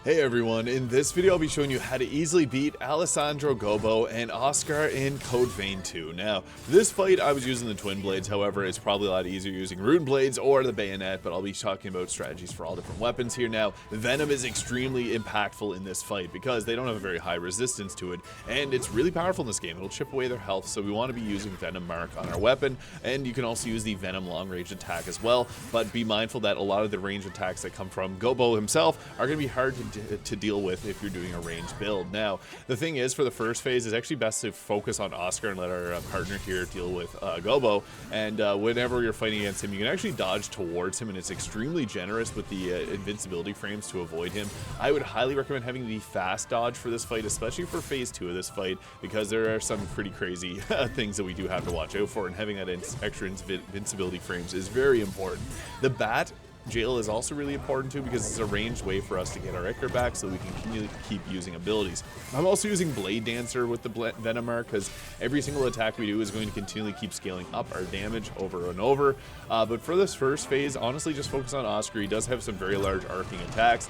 Hey everyone, in this video I'll be showing you how to easily beat Alessandro Gobbo and Oscar in Code Vein 2. Now, this fight I was using the twin blades, however it's probably a lot easier using rune blades or the bayonet, but I'll be talking about strategies for all different weapons here. Now, Venom is extremely impactful in this fight because they don't have a very high resistance to it, and it's really powerful in this game. It'll chip away their health, so we want to be using Venom Mark on our weapon, and you can also use the Venom long range attack as well, but be mindful that a lot of the range attacks that come from Gobbo himself are going to be hard to deal with if you're doing a ranged build. Now, the thing is, for the first phase, it's actually best to focus on Oscar and let our partner here deal with Gobbo, and whenever you're fighting against him, you can actually dodge towards him, and it's extremely generous with the invincibility frames to avoid him. I would highly recommend having the fast dodge for this fight, especially for phase 2 of this fight, because there are some pretty crazy things that we do have to watch out for, and having that extra invincibility frames is very important. The bat jail is also really important too, because it's a ranged way for us to get our Ichor back so we can continue to keep using abilities. I'm also using Blade Dancer with the Venom Mark because every single attack we do is going to continually keep scaling up our damage over and over. But for this first phase, honestly, just focus on Oscar. He does have some very large arcing attacks.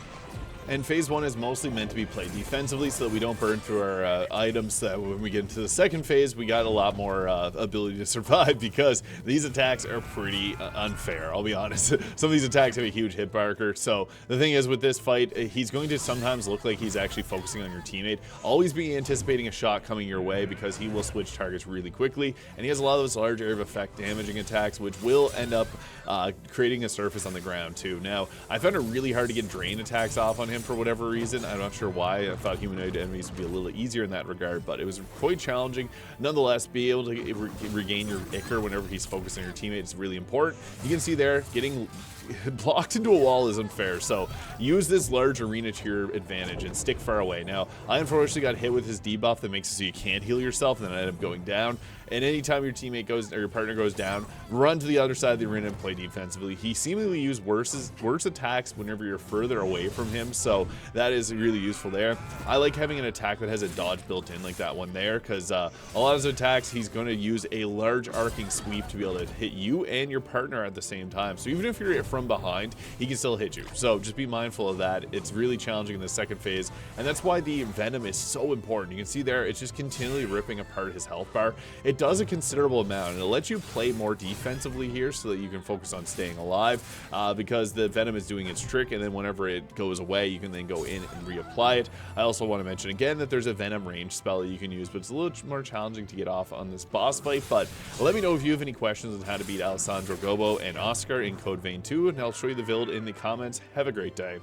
And phase 1 is mostly meant to be played defensively so that we don't burn through our items, so that when we get into the second phase, we got a lot more ability to survive, because these attacks are pretty unfair, I'll be honest. Some of these attacks have a huge hit marker, so the thing is with this fight, he's going to sometimes look like he's actually focusing on your teammate. Always be anticipating a shot coming your way, because he will switch targets really quickly, and he has a lot of those large area of effect damaging attacks, which will end up creating a surface on the ground too. Now, I found it really hard to get drain attacks off on him for whatever reason. I'm not sure why. I thought humanoid enemies would be a little easier in that regard, but it was quite challenging. Nonetheless, be able to regain your Ichor whenever he's focusing on your teammate is really important. You can see there, getting blocked into a wall is unfair, so use this large arena to your advantage and stick far away. Now, I unfortunately got hit with his debuff that makes it so you can't heal yourself, and then I end up going down. And anytime your teammate goes, or your partner goes down, run to the other side of the arena and play defensively. He seemingly used worse attacks whenever you're further away from him, so that is really useful there. I like having an attack that has a dodge built in, like that one there, because a lot of his attacks, he's going to use a large arcing sweep to be able to hit you and your partner at the same time. So even if you're from behind, he can still hit you. So just be mindful of that. It's really challenging in the second phase, and that's why the Venom is so important. You can see there, it's just continually ripping apart his health bar. It does a considerable amount, and it'll let you play more defensively here so that you can focus on staying alive, because the Venom is doing its trick, and then whenever it goes away, you can then go in and reapply it. I also want to mention again that there's a Venom range spell that you can use, but it's a little more challenging to get off on this boss fight. But let me know if you have any questions on how to beat Alessandro Gobbo and Oscar in Code Vein 2, and I'll show you the build in the comments. Have a great day.